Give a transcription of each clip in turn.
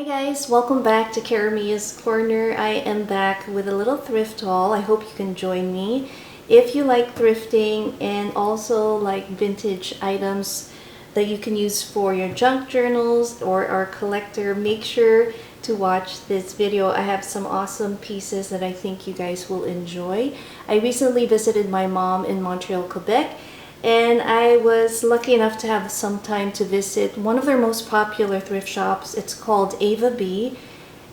Hi guys, welcome back to Caramia's Corner. I am back with a little thrift haul. I hope you can join me. If you like thrifting and also like vintage items that you can use for your junk journals or our collector, make sure to watch this video. I have some awesome pieces that I think you guys will enjoy. I recently visited my mom in Montreal, Quebec, and I was lucky enough to have some time to visit one of their most popular thrift shops. It's called Ava B,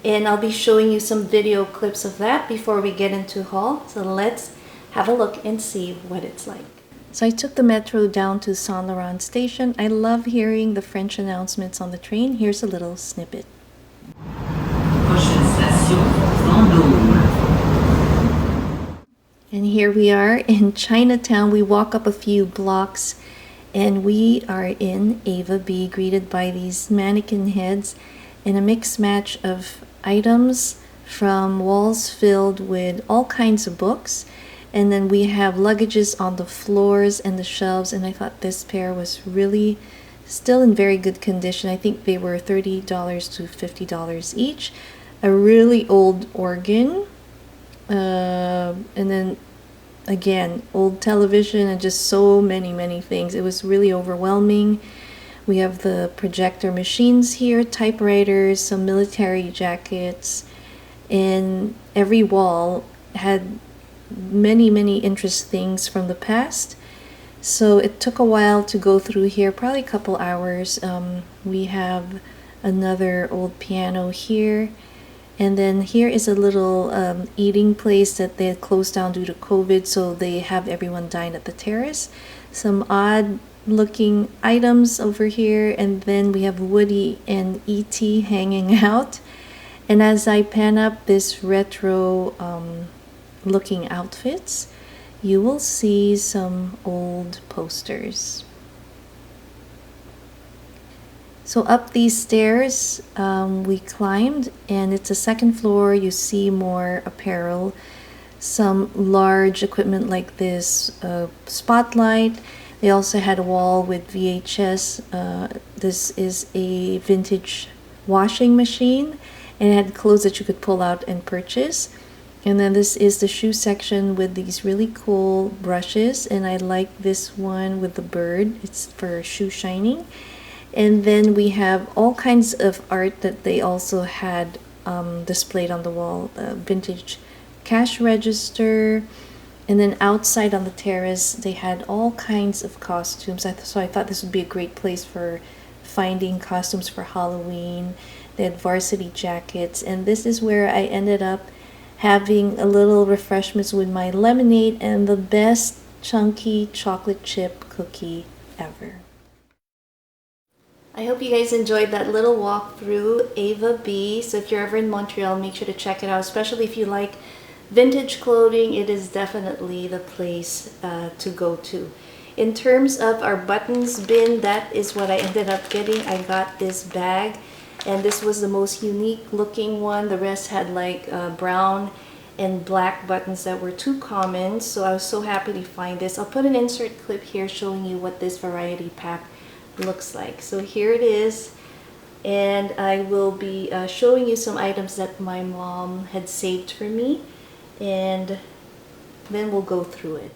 and I'll be showing you some video clips of that before we get into haul. So let's have a look and see what it's like. So I took the metro down to Saint Laurent station. I love hearing the French announcements on the train. Here's a little snippet. Prochaine station, Vendôme. And here we are in Chinatown. We walk up a few blocks and we are in Ava B, greeted by these mannequin heads and a mixed match of items from walls filled with all kinds of books. And then we have luggages on the floors and the shelves, and I thought this pair was really still in very good condition. I think they were $30 to $50 each. A really old organ. And then again, old television and just so many things. It was really overwhelming. We have the projector machines here, typewriters, some military jackets, and every wall had many interesting things from the past. So it took a while to go through here, probably a couple hours. We have another old piano here. And then here is a little eating place that they had closed down due to COVID, so they have everyone dine at the terrace. Some odd looking items over here, and then we have Woody and E.T. hanging out. And as I pan up this retro looking outfits, you will see some old posters. So up these stairs we climbed, and it's a second floor. You see more apparel, some large equipment like this spotlight. They also had a wall with VHS. This is a vintage washing machine, and it had clothes that you could pull out and purchase. And then this is the shoe section with these really cool brushes, and I like this one with the bird. It's for shoe shining. And then we have all kinds of art that they also had displayed on the wall. Vintage cash register. And then outside on the terrace, they had all kinds of costumes. So I thought this would be a great place for finding costumes for Halloween. They had varsity jackets. And this is where I ended up having a little refreshments with my lemonade and the best chunky chocolate chip cookie ever. I hope you guys enjoyed that little walk through Ava B. So if you're ever in Montreal, make sure to check it out, especially if you like vintage clothing. It is definitely the place to go to. In terms of our buttons bin, that is what I ended up getting. I got this bag, and this was the most unique looking one. The rest had like brown and black buttons that were too common, so I was so happy to find this. I'll put an insert clip here showing you what this variety pack looks like. So here it is, and I will be showing you some items that my mom had saved for me, and then we'll go through it.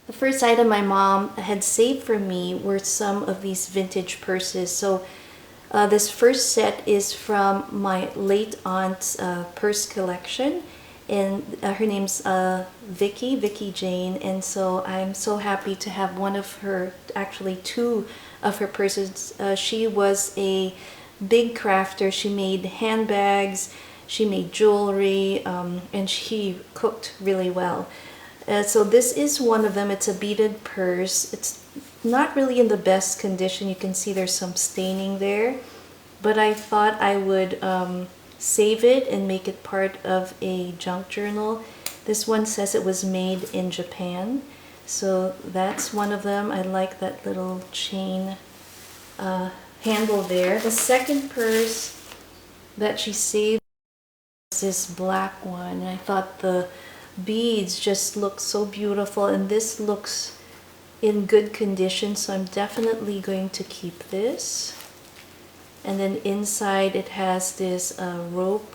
The first item my mom had saved for me were some of these vintage purses. So this first set is from my late aunt's purse collection, and her name's Vicky Jane, and so I'm so happy to have one of her, actually two of her purses. She was a big crafter. She made handbags, she made jewelry, and she cooked really well. So this is one of them. It's a beaded purse. It's not really in the best condition. You can see there's some staining there, but I thought I would save it and make it part of a junk journal. This one says it was made in Japan, so that's one of them. I like that little chain handle there. The second purse that she saved was this black one, and I thought the beads just look so beautiful, and this looks in good condition, so I'm definitely going to keep this. And then inside it has this rope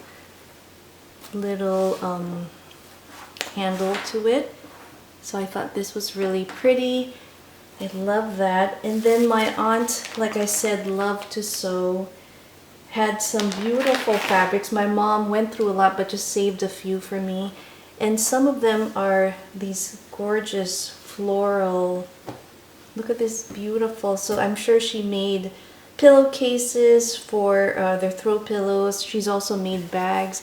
little handle to it, so I thought this was really pretty. I love that. And then my aunt, like I said, loved to sew, had some beautiful fabrics. My mom went through a lot but just saved a few for me, and some of them are these gorgeous floral, look at this, beautiful. So I'm sure she made pillowcases for their throw pillows. She's also made bags.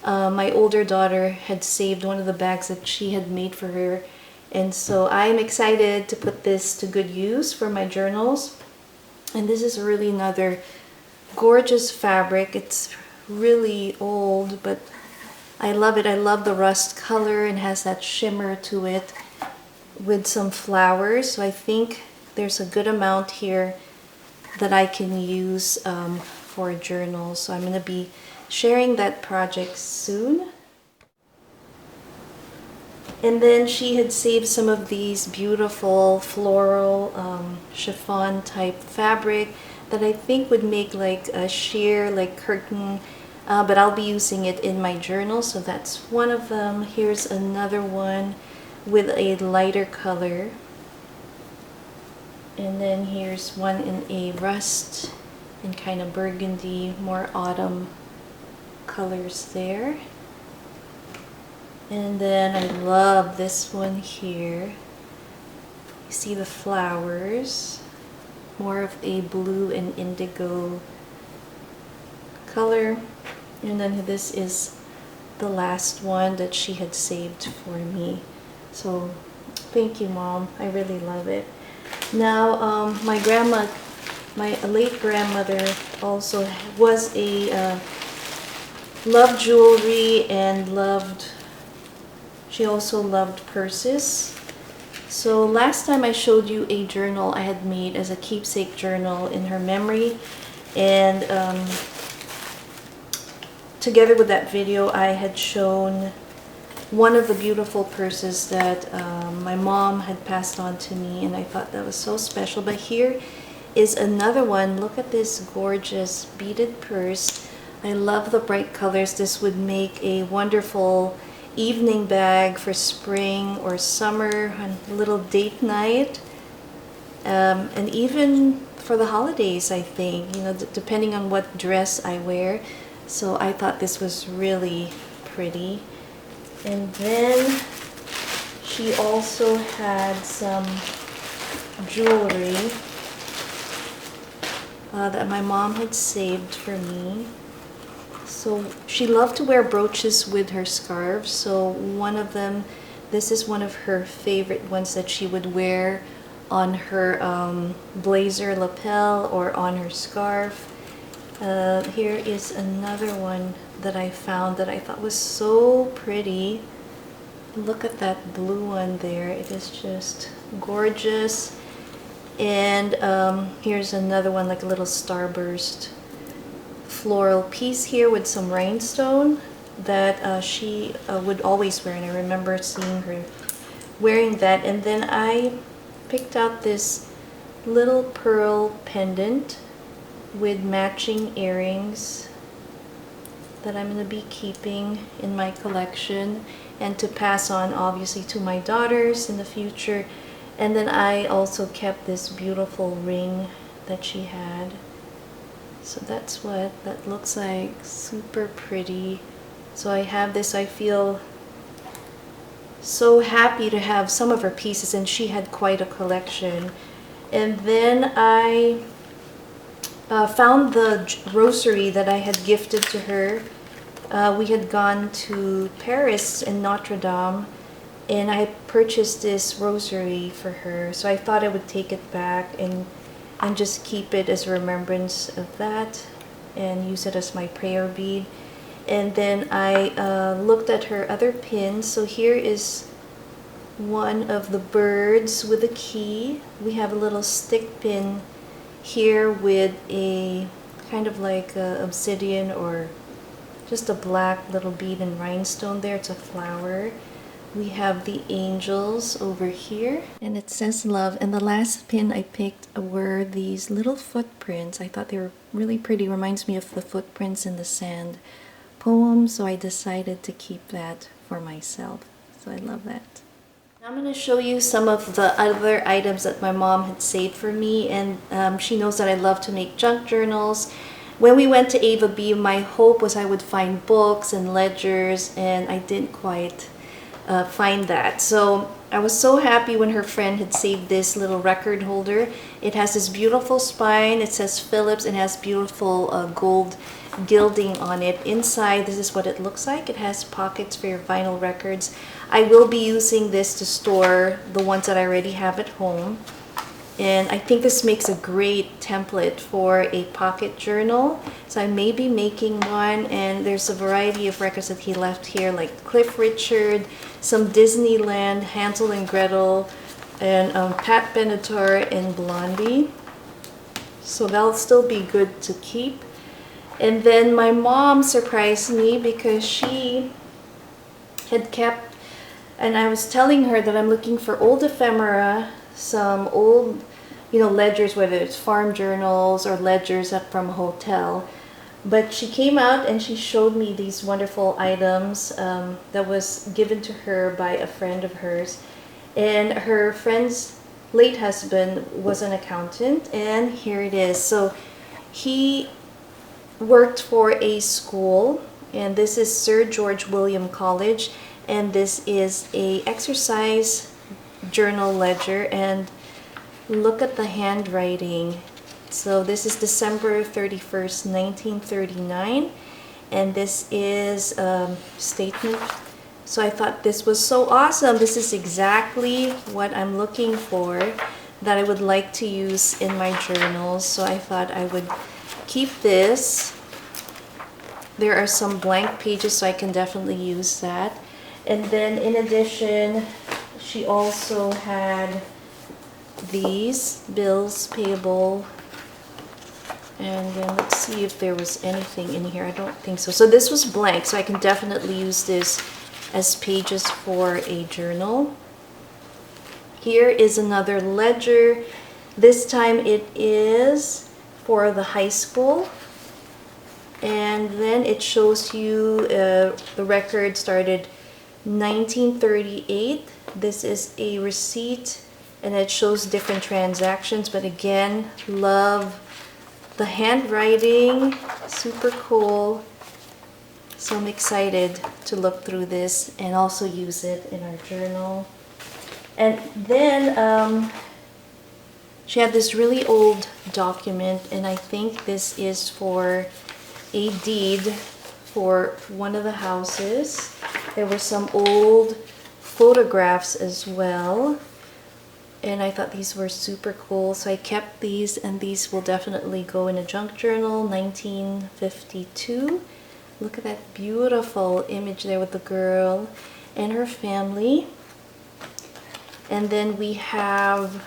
My older daughter had saved one of the bags that she had made for her, and so I'm excited to put this to good use for my journals. And this is really another gorgeous fabric. It's really old, but I love it. I love the rust color and has that shimmer to it with some flowers. So I think there's a good amount here that I can use for a journal. So I'm going to be sharing that project soon. And then she had saved some of these beautiful floral chiffon type fabric that I think would make like a sheer like curtain, but I'll be using it in my journal, so that's one of them. Here's another one with a lighter color, and then here's one in a rust and kind of burgundy, more autumn colors there. And then I love this one here. You see the flowers, more of a blue and indigo color. And then this is the last one that she had saved for me. So thank you, Mom. I really love it. Now my grandma, my late grandmother, also was a loved jewelry and she also loved purses. So last time I showed you a journal I had made as a keepsake journal in her memory, and together with that video I had shown one of the beautiful purses that my mom had passed on to me, and I thought that was so special. But here is another one. Look at this gorgeous beaded purse. I love the bright colors. This would make a wonderful evening bag for spring or summer, a little date night, and even for the holidays, I think, you know, depending on what dress I wear. So I thought this was really pretty. And then she also had some jewelry that my mom had saved for me. So she loved to wear brooches with her scarves. So one of them, this is one of her favorite ones that she would wear on her blazer lapel or on her scarf. Here is another one that I found that I thought was so pretty. Look at that blue one there. It is just gorgeous. And here's another one, like a little starburst floral piece here with some rhinestone that she would always wear, and I remember seeing her wearing that. And then I picked out this little pearl pendant with matching earrings that I'm going to be keeping in my collection and to pass on obviously to my daughters in the future. And then I also kept this beautiful ring that she had. So that's what that looks like. Super pretty. So I have this. I feel so happy to have some of her pieces, and she had quite a collection. And then I found the rosary that I had gifted to her. We had gone to Paris and Notre Dame, and I purchased this rosary for her. So I thought I would take it back and just keep it as a remembrance of that and use it as my prayer bead. And then I looked at her other pins. So here is one of the birds with a key. We have a little stick pin here with a kind of like a obsidian or just a black little bead and rhinestone there. It's a flower. We have the angels over here, and it says love. And the last pin I picked were these little footprints. I thought they were really pretty. Reminds me of the footprints in the sand poem, so I decided to keep that for myself. So I love that. I'm going to show you some of the other items that my mom had saved for me, and she knows that I love to make junk journals. When we went to Ava B, my hope was I would find books and ledgers, and I didn't quite find that. So I was so happy when her friend had saved this little record holder. It has this beautiful spine. It says Phillips and has beautiful gold gilding on it. Inside, this is what it looks like. It has pockets for your vinyl records. I will be using this to store the ones that I already have at home. And I think this makes a great template for a pocket journal. So I may be making one, and there's a variety of records that he left here, like Cliff Richard, some Disneyland, Hansel and Gretel, and Pat Benatar and Blondie. So that'll still be good to keep. And then my mom surprised me because she had kept, and I was telling her that I'm looking for old ephemera, some old, ledgers, whether it's farm journals or ledgers up from a hotel. But she came out and she showed me these wonderful items that was given to her by a friend of hers. And her friend's late husband was an accountant, and here it is. So he worked for a school, and this is Sir George William College, and this is a exercise journal ledger, and look at the handwriting. So this is December 31st, 1939, and this is a statement. So I thought this was so awesome. This is exactly what I'm looking for, that I would like to use in my journals. So I thought I would keep this. There are some blank pages, so I can definitely use that. And then in addition, she also had these bills payable, and then let's see if there was anything in here. I don't think so. So this was blank, so I can definitely use this as pages for a journal. Here is another ledger. This time it is for the high school, and then it shows you the record started 1938. This is a receipt, and it shows different transactions, but again, love the handwriting, super cool. So I'm excited to look through this and also use it in our journal. And then she had this really old document, and I think this is for a deed for one of the houses. There were some old photographs as well, and I thought these were super cool, so I kept these, and these will definitely go in a junk journal. 1952. Look at that beautiful image there with the girl and her family. And then we have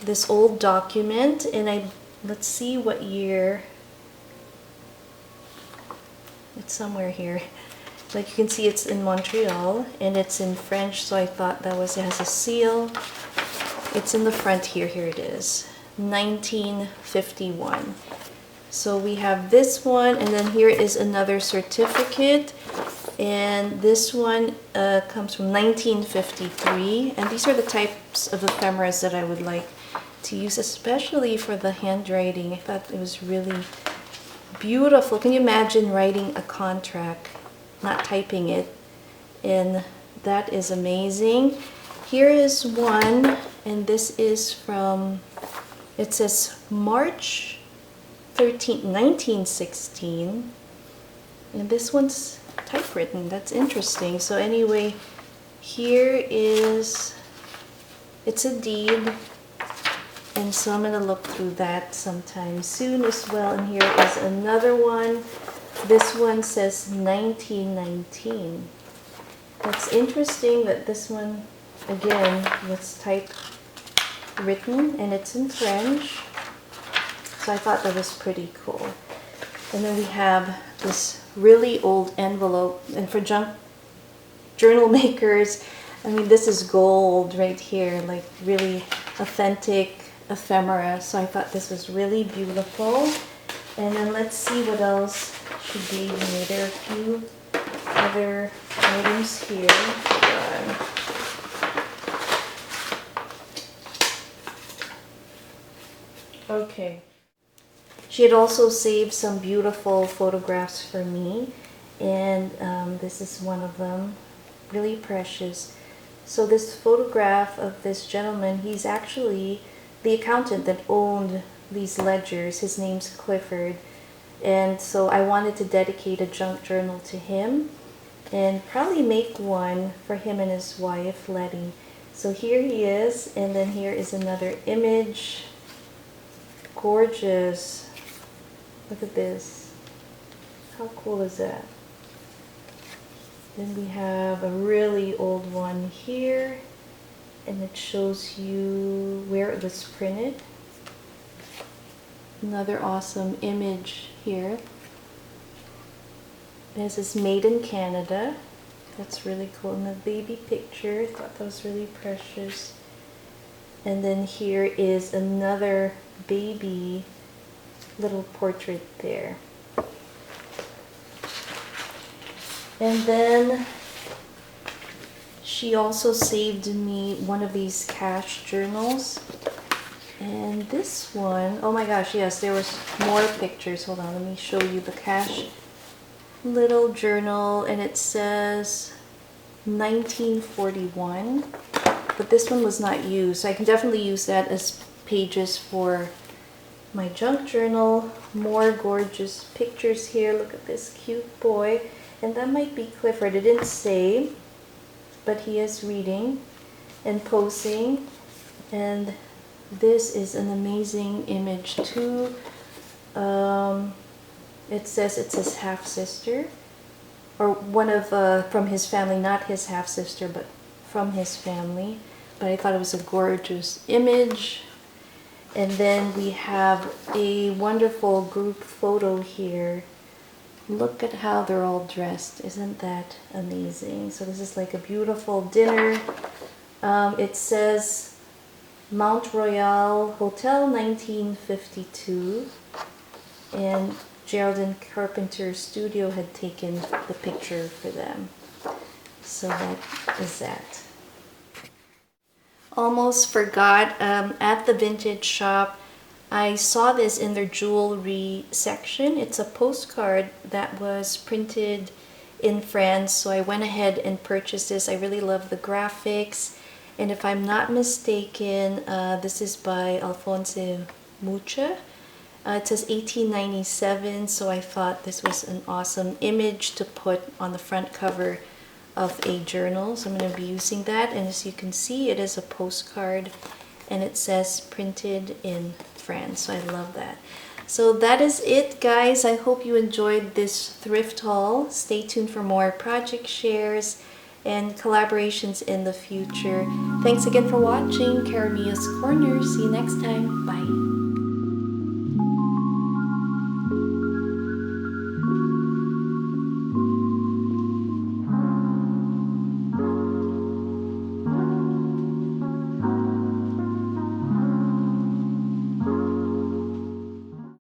this old document, and let's see what year. It's somewhere here. Like you can see, it's in Montreal, and it's in French, so I thought it has a seal. It's in the front here. Here it is. 1951. So we have this one, and then here is another certificate, and this one comes from 1953, and these are the types of ephemeras that I would like to use, especially for the handwriting. I thought it was really beautiful. Can you imagine writing a contract, not typing it? And that is amazing. Here is one, and this is from, it says March 13th, 1916, and this one's typewritten. That's interesting. So anyway, here is, it's a deed, and so I'm gonna look through that sometime soon as well. And here is another one. This one says 1919. That's interesting that this one again was typewritten, and it's in French. So I thought that was pretty cool. And then we have this really old envelope, and for junk journal makers. I mean, this is gold right here, like really authentic ephemera. So I thought this was really beautiful. And then let's see what else she gave me. There are a few other items here. Okay. She had also saved some beautiful photographs for me, and this is one of them, really precious. So this photograph of this gentleman, he's actually the accountant that owned these ledgers. His name's Clifford, and so I wanted to dedicate a junk journal to him and probably make one for him and his wife, Letty. So here he is, and then here is another image. Gorgeous. Look at this. How cool is that? Then we have a really old one here, and it shows you where it was printed. Another awesome image here. This is made in Canada. That's really cool. And the baby picture, I thought that was really precious. And then here is another baby little portrait there. And then she also saved me one of these cash journals. And this one, oh my gosh, yes, there was more pictures. Hold on, let me show you the cash little journal, and it says 1941, but this one was not used, so I can definitely use that as pages for my junk journal. More gorgeous pictures here. Look at this cute boy, and that might be Clifford. It didn't say, but he is reading and posing, and this is an amazing image too. It says it's his half-sister, or one of from his family, not his half-sister, but from his family. But I thought it was a gorgeous image. And then we have a wonderful group photo here. Look at how they're all dressed. Isn't that amazing? So this is like a beautiful dinner. It says Mount Royal Hotel 1952, and Geraldine Carpenter's studio had taken the picture for them. So that is that. Almost forgot, at the vintage shop, I saw this in their jewelry section. It's a postcard that was printed in France, so I went ahead and purchased this. I really love the graphics, and if I'm not mistaken, this is by Alphonse Mucha. It says 1897, so I thought this was an awesome image to put on the front cover of a journal. So I'm going to be using that, and as you can see, it is a postcard, and it says printed in France, so I love that. So that is it, guys. I hope you enjoyed this thrift haul. Stay tuned for more project shares and collaborations in the future. Thanks again for watching Cara Mia's Corner. See you next time. Bye.